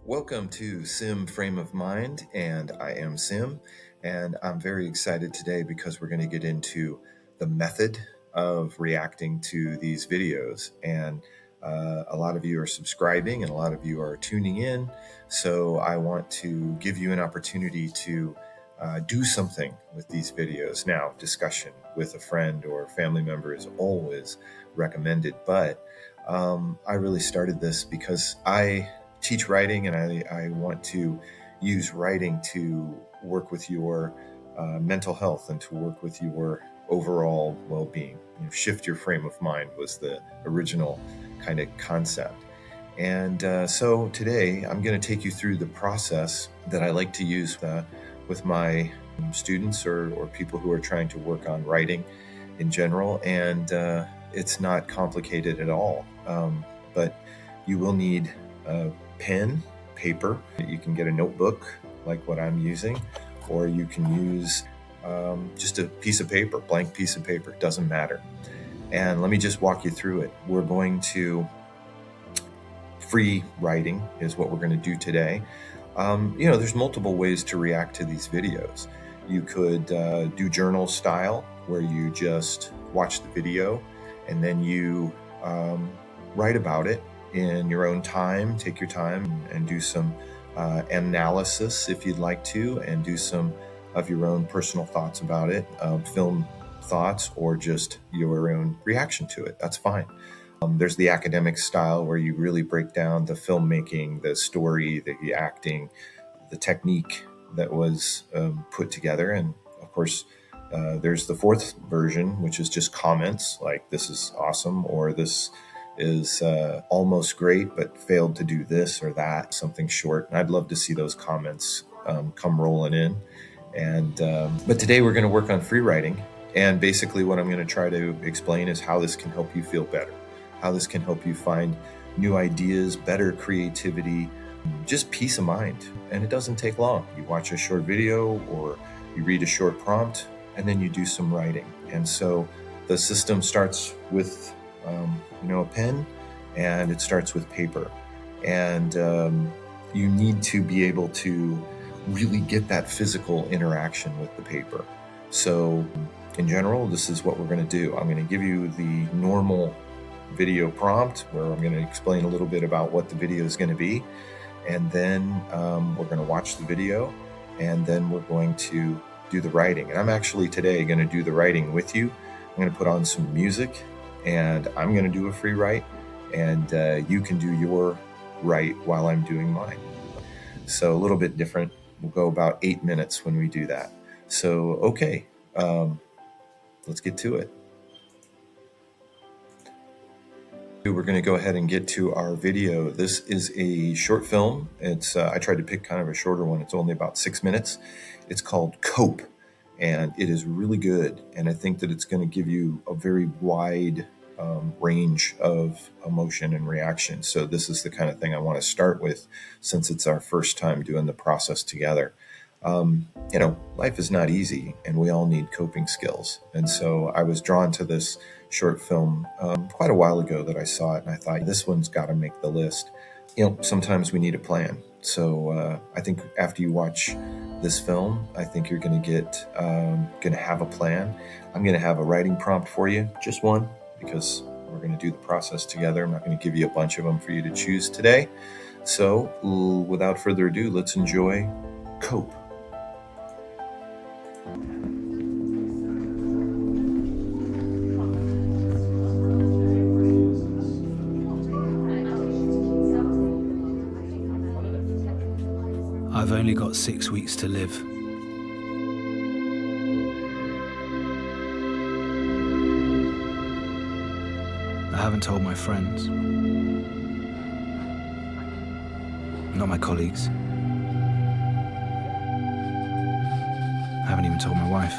Welcome to Sim Frame of Mind, and I am Sim, and I'm very excited today because we're going to get into the method of reacting to these videos. And a lot of you are subscribing and a lot of you are tuning in, so I want to give you an opportunity to do something with these videos. Now, discussion with a friend or family member is always recommended, but I really started this because I teach writing, and I want to use writing to work with your mental health and to work with your overall well-being. Shift your frame of mind was the original kind of concept. And so today I'm going to take you through the process that I like to use with my students or people who are trying to work on writing in general. And it's not complicated at all, but you will need pen, paper. You can get a notebook like what I'm using, or you can use just a piece of paper, blank piece of paper, doesn't matter. And let me just walk you through it. We're going to free writing is what we're going to do today. There's multiple ways to react to these videos. You could do journal style, where you just watch the video and then you write about it in your own time. Take your time and do some analysis if you'd like to, and do some of your own personal thoughts about it, film thoughts, or just your own reaction to it. That's fine. There's the academic style, where you really break down the filmmaking, the story, the acting, the technique that was put together. And of course, there's the fourth version, which is just comments like, this is awesome, or this is almost great, but failed to do this or that, something short. And I'd love to see those comments come rolling in. And but today we're going to work on free writing. And basically what I'm going to try to explain is how this can help you feel better, how this can help you find new ideas, better creativity, just peace of mind. And it doesn't take long. You watch a short video or you read a short prompt, and then you do some writing. And so the system starts with a pen, and it starts with paper. And you need to be able to really get that physical interaction with the paper. So in general, this is what we're going to do. I'm going to give you the normal video prompt, where I'm going to explain a little bit about what the video is going to be. And then we're going to watch the video, and then we're going to do the writing. And I'm actually today going to do the writing with you. I'm going to put on some music, and I'm going to do a free write, and you can do your write while I'm doing mine. So a little bit different. We'll go about 8 minutes when we do that. So, okay, let's get to it. We're going to go ahead and get to our video. This is a short film. It's I tried to pick kind of a shorter one. It's only about 6 minutes. It's called Cope, and it is really good. And I think that it's going to give you a very wide range of emotion and reaction. So this is the kind of thing I want to start with, since it's our first time doing the process together. Life is not easy, and we all need coping skills. And so I was drawn to this short film quite a while ago that I saw it, and I thought, this one's got to make the list. Sometimes we need a plan. So I think after you watch this film, I think you're going to have a plan. I'm going to have a writing prompt for you, just one, because we're going to do the process together. I'm not going to give you a bunch of them for you to choose today. So without further ado, let's enjoy Cope. I've only got 6 weeks to live. I haven't told my friends. Not my colleagues. I haven't even told my wife.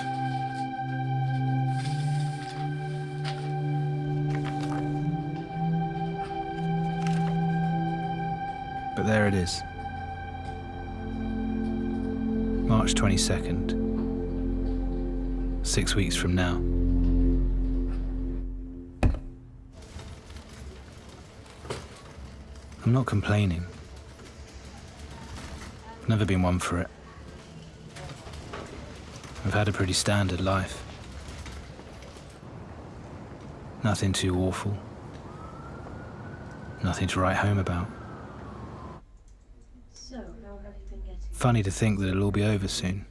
But there it is. March 22nd, 6 weeks from now. I'm not complaining. I've never been one for it. I've had a pretty standard life. Nothing too awful. Nothing to write home about. Funny to think that it'll all be over soon.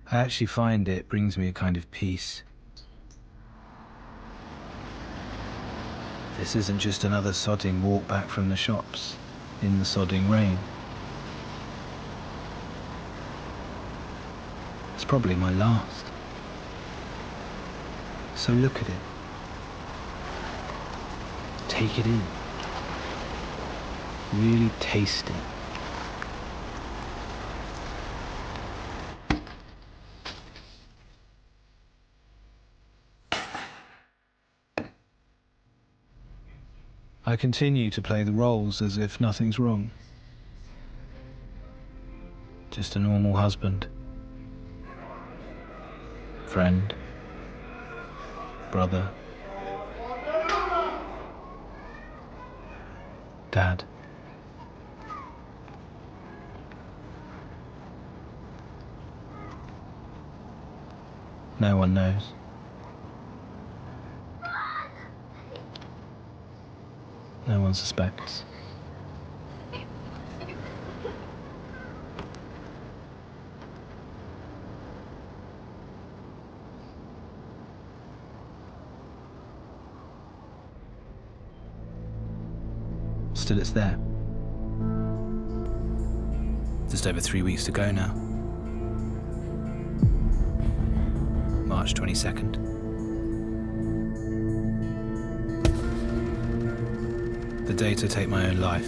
I actually find it brings me a kind of peace. This isn't just another sodding walk back from the shops in the sodding rain. It's probably my last. So look at it. Take it in. Really taste it. I continue to play the roles as if nothing's wrong. Just a normal husband, friend, brother, dad. No one knows. No one suspects. Still, it's there. Just over 3 weeks to go now. March 22nd. The day to take my own life.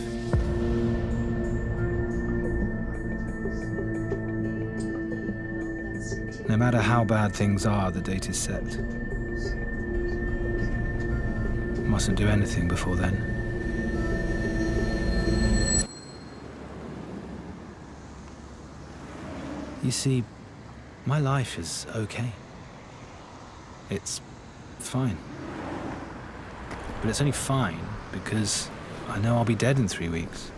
No matter how bad things are, the date is set. Mustn't do anything before then. You see, my life is okay. It's fine. But it's only fine because I know I'll be dead in 3 weeks.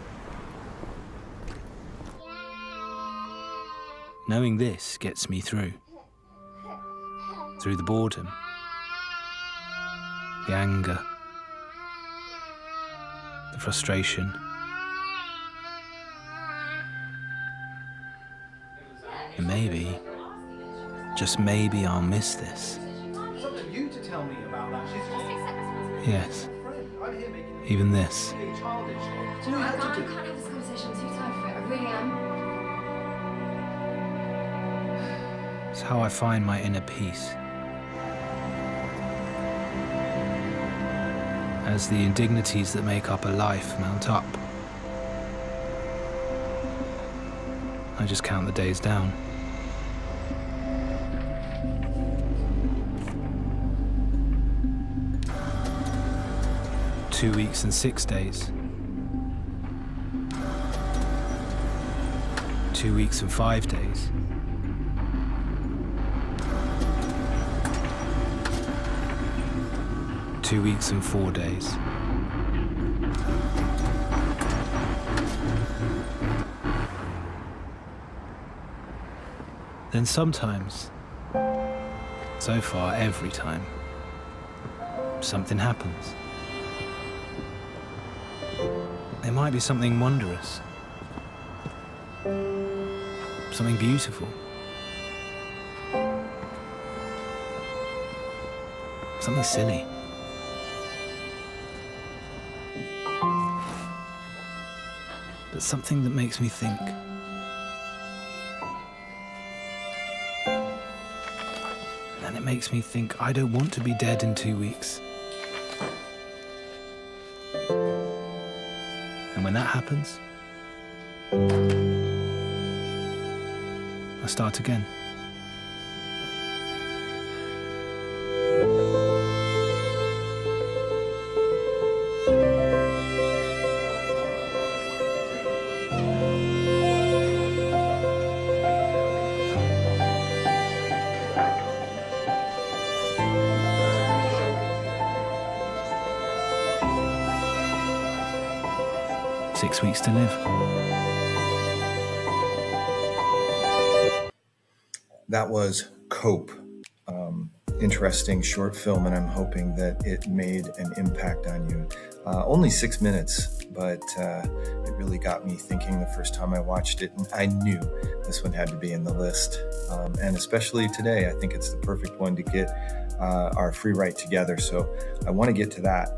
Knowing this gets me through. Through the boredom, the anger, the frustration. And maybe, just maybe I'll miss this. You to tell me about that. Yes, even this. I can't have this conversation. I'm too tired for it. I really am. It's how I find my inner peace. As the indignities that make up a life mount up, I just count the days down. "2 weeks and 6 days. 2 weeks and 5 days. 2 weeks and 4 days. Then sometimes, so far every time, something happens. There might be something wondrous, something beautiful, something silly. But something that makes me think. And it makes me think I don't want to be dead in 2 weeks. And when that happens, I start again. 6 weeks to live. That was Cope. Interesting short film, and I'm hoping that it made an impact on you. Only 6 minutes, but it really got me thinking the first time I watched it, and I knew this one had to be in the list. And especially today, I think it's the perfect one to get our free write together. So I want to get to that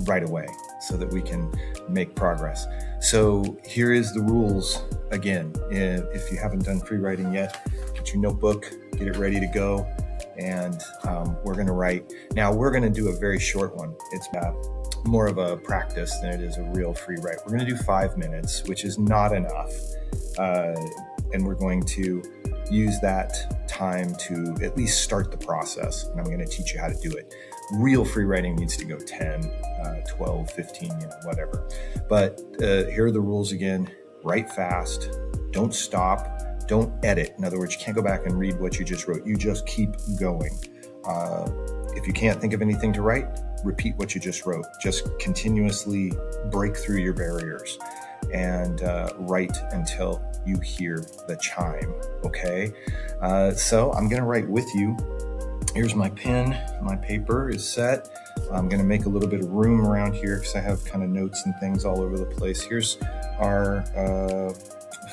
right away so that we can make progress. So here is the rules again. If you haven't done free writing yet, get your notebook, get it ready to go, and we're going to write. Now we're going to do a very short one. It's more of a practice than it is a real free write. We're going to do 5 minutes, which is not enough, and we're going to use that time to at least start the process, and I'm going to teach you how to do it. Real free writing needs to go 10, 12, 15, whatever. But here are the rules again. Write fast. Don't stop. Don't edit. In other words, you can't go back and read what you just wrote. You just keep going. If you can't think of anything to write, repeat what you just wrote. Just continuously break through your barriers and write until you hear the chime, okay? So I'm going to write with you. Here's my pen. My paper is set. I'm going to make a little bit of room around here because I have kind of notes and things all over the place. Here's our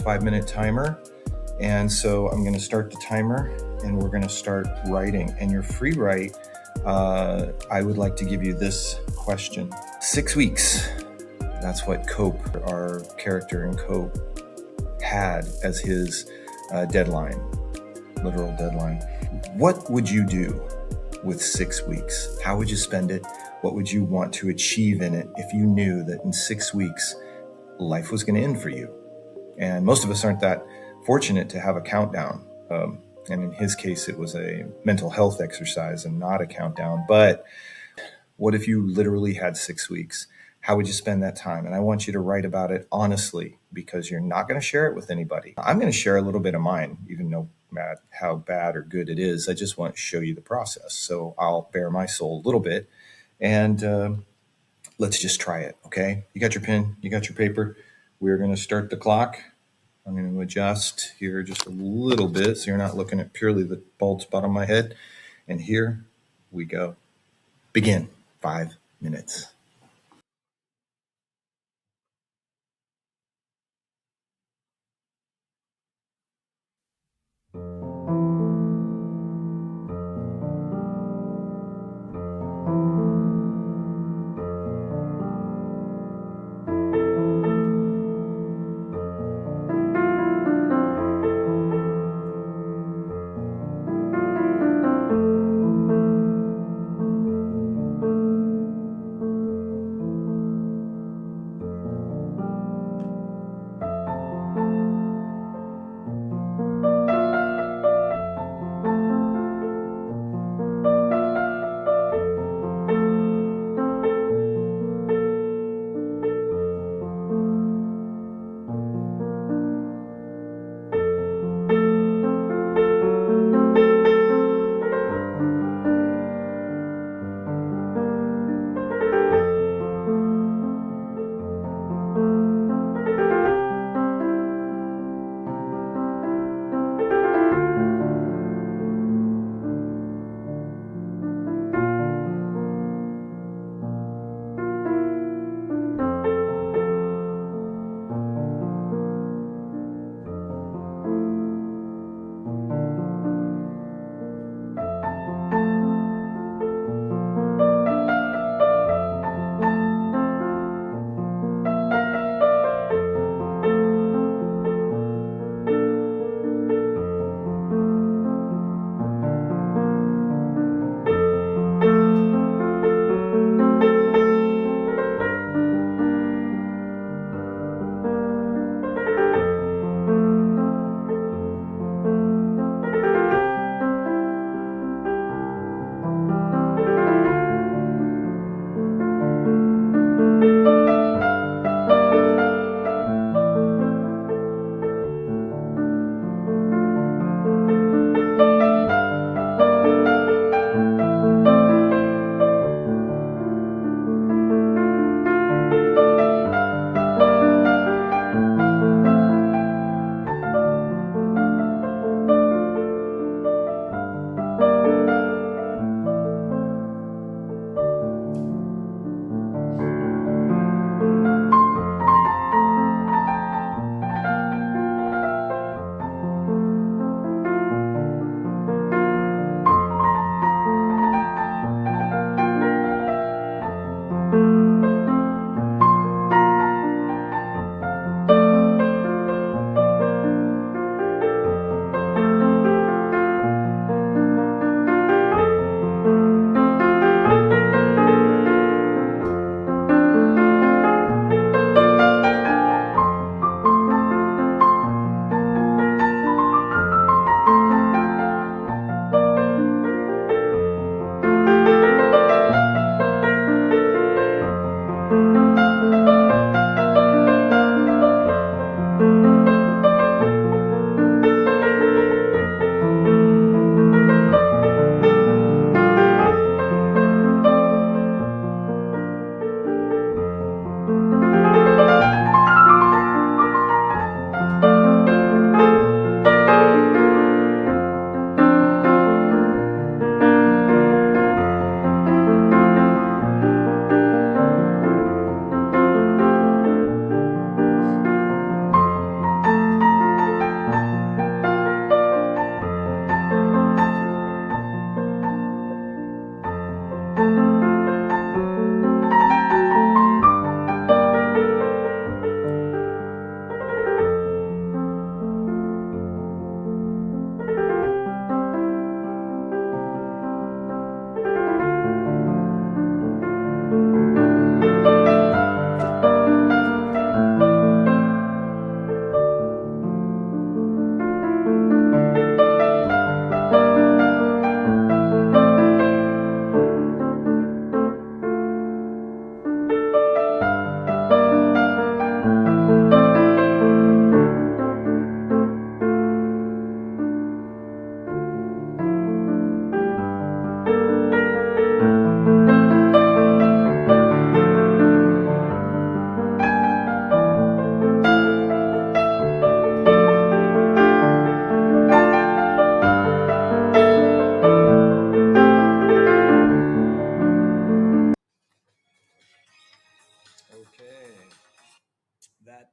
5-minute timer. And so I'm going to start the timer and we're going to start writing. And your free write, I would like to give you this question. 6 weeks. That's what Cope, our character in Cope, had as his deadline, literal deadline. What would you do with 6 weeks? How would you spend it? What would you want to achieve in it if you knew that in 6 weeks, life was going to end for you? And most of us aren't that fortunate to have a countdown. And in his case, it was a mental health exercise and not a countdown. But what if you literally had 6 weeks? How would you spend that time? And I want you to write about it honestly, because you're not going to share it with anybody. I'm going to share a little bit of mine, even though how bad or good it is. I just want to show you the process. So I'll bare my soul a little bit, and let's just try it, okay? You got your pen, you got your paper. We're going to start the clock. I'm going to adjust here just a little bit so you're not looking at purely the bald spot on my head. And here we go. Begin. 5 minutes.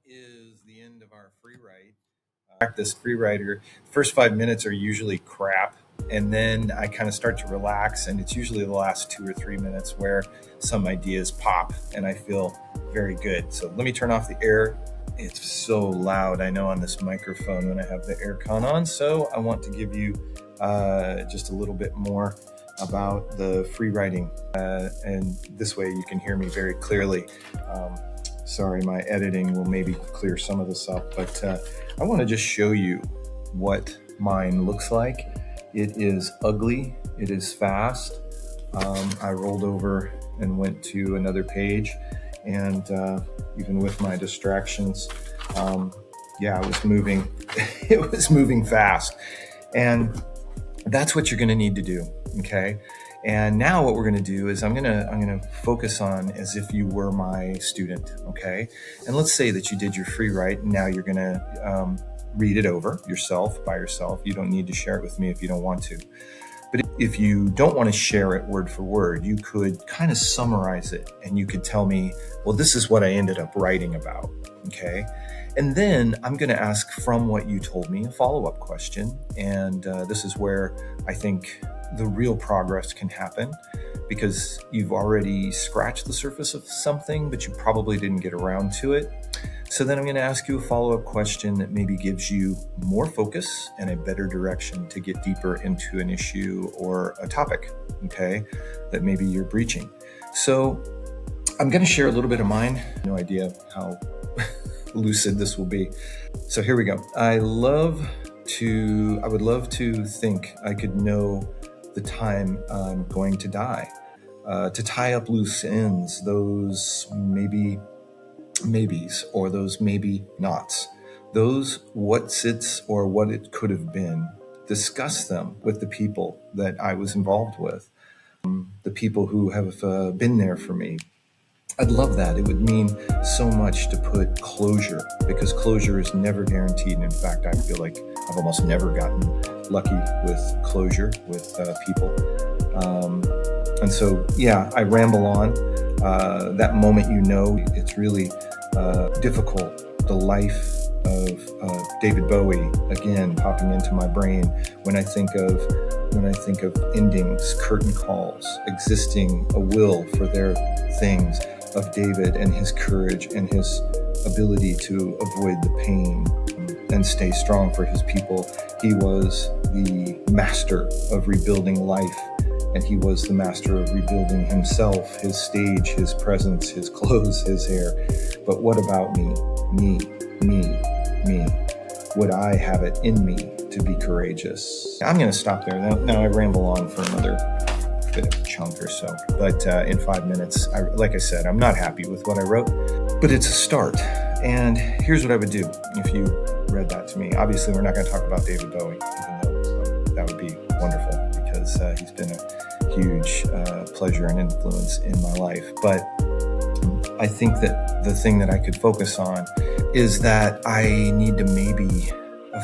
is the end of our free write. Practice free writer. First 5 minutes are usually crap, and then I kind of start to relax, and it's usually the last 2 or 3 minutes where some ideas pop and I feel very good. So let me turn off the air. It's so loud, I know, on this microphone when I have the aircon on, so I want to give you just a little bit more about the free writing, and this way you can hear me very clearly. Sorry, my editing will maybe clear some of this up, but I want to just show you what mine looks like. It is ugly. It is fast. I rolled over and went to another page, and even with my distractions, I was moving. It was moving fast, and that's what you're going to need to do. Okay. And now what we're going to do is I'm going to focus on as if you were my student. Okay. And let's say that you did your free write, and now you're going to read it over yourself by yourself. You don't need to share it with me if you don't want to. But if you don't want to share it word for word, you could kind of summarize it, and you could tell me, well, this is what I ended up writing about. Okay. And then I'm going to ask, from what you told me, a follow-up question. And this is where I think the real progress can happen, because you've already scratched the surface of something, but you probably didn't get around to it. So then I'm going to ask you a follow-up question that maybe gives you more focus and a better direction to get deeper into an issue or a topic, okay, that maybe you're breaching. So I'm going to share a little bit of mine. No idea how lucid this will be. So here we go. I would love to think I could know the time I'm going to die, to tie up loose ends, those maybes or those maybe nots, those what's its or what it could have been, discuss them with the people that I was involved with, the people who have been there for me. I'd love that. It would mean so much to put closure, because closure is never guaranteed. And in fact, I feel like I've almost never gotten lucky with closure with people. And so, I ramble on. That moment, it's really difficult. The life of David Bowie, again, popping into my brain when I think of endings, curtain calls, existing a will for their things, of David and his courage and his ability to avoid the pain and stay strong for his people. He was the master of rebuilding life, and he was the master of rebuilding himself, his stage, his presence, his clothes, his hair. But what about me? Me. Would I have it in me to be courageous? I'm going to stop there. Now I ramble on for another bit of a chunk or so. But in 5 minutes, like I said, I'm not happy with what I wrote, but it's a start. And here's what I would do if you read that to me. Obviously, we're not going to talk about David Bowie, even though that would be wonderful, because he's been a huge pleasure and influence in my life. But I think that the thing that I could focus on is that I need to maybe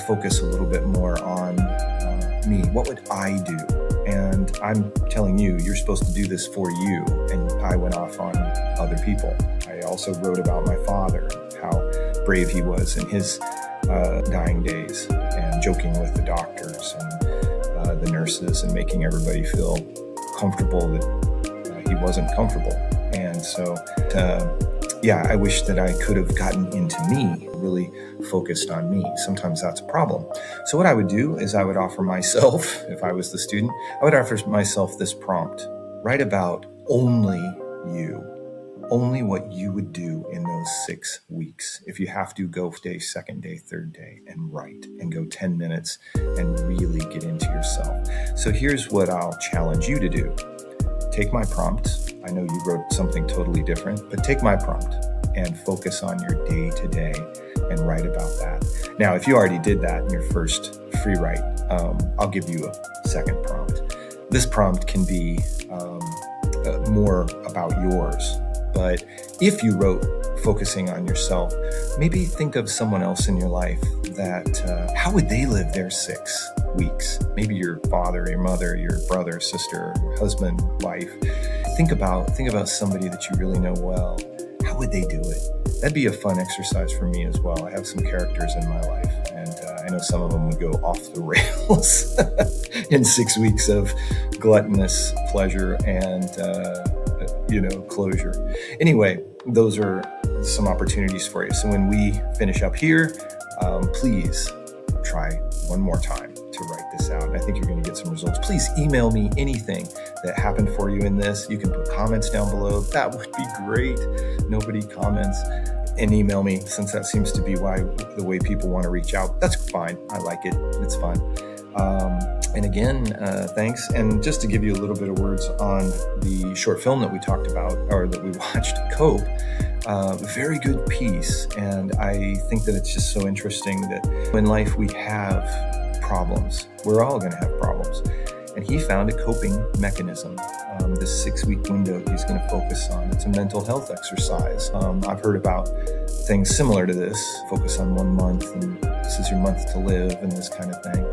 focus a little bit more on me. What would I do? And I'm telling you, you're supposed to do this for you. And I went off on other people. I also wrote about my father, how brave he was in his dying days, and joking with the doctors and the nurses, and making everybody feel comfortable that he wasn't comfortable. And so, I wish that I could have gotten into me, really focused on me. Sometimes that's a problem. So what I would do is I would offer myself, if I was the student, I would offer myself this prompt: write about only you, only what you would do in those 6 weeks. If you have to, go day, second day, third day, and write, and go 10 minutes and really get into yourself. So here's what I'll challenge you to do. Take my prompt. I know you wrote something totally different, but take my prompt and focus on your day-to-day and write about that. Now, if you already did that in your first free write, I'll give you a second prompt. This prompt can be more about yours, but if you wrote focusing on yourself, maybe think of someone else in your life that, how would they live their 6 weeks? Maybe your father, your mother, your brother, sister, husband, wife. Think about somebody that you really know well. How how would they do it? That'd be a fun exercise for me as well. I have some characters in my life, and I know some of them would go off the rails in 6 weeks of gluttonous pleasure and closure. Anyway, those are some opportunities for you. So when we finish up here, please try one more time to write this out. And I think you're going to get some results. Please email me anything that happened for you in this. You can put comments down below. That would be great. Nobody comments. And email me, since that seems to be the way people want to reach out. That's fine. I like it. It's fun. And again, thanks. And just to give you a little bit of words on the short film that we talked about, or that we watched, Cope, very good piece. And I think that it's just so interesting that in life we have problems. We're all going to have problems. And he found a coping mechanism. This 6-week window he's going to focus on. It's a mental health exercise. I've heard about things similar to this. Focus on 1 month, and this is your month to live, and this kind of thing.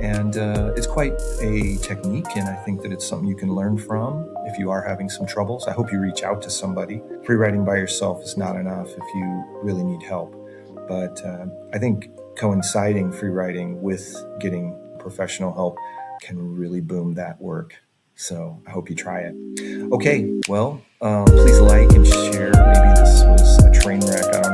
And it's quite a technique, and I think that it's something you can learn from if you are having some troubles. I hope you reach out to somebody. Free writing by yourself is not enough if you really need help. But I think coinciding free writing with getting professional help can really boom that work. So I hope you try it. Okay, well, please like and share. Maybe this was a train wreck. I don't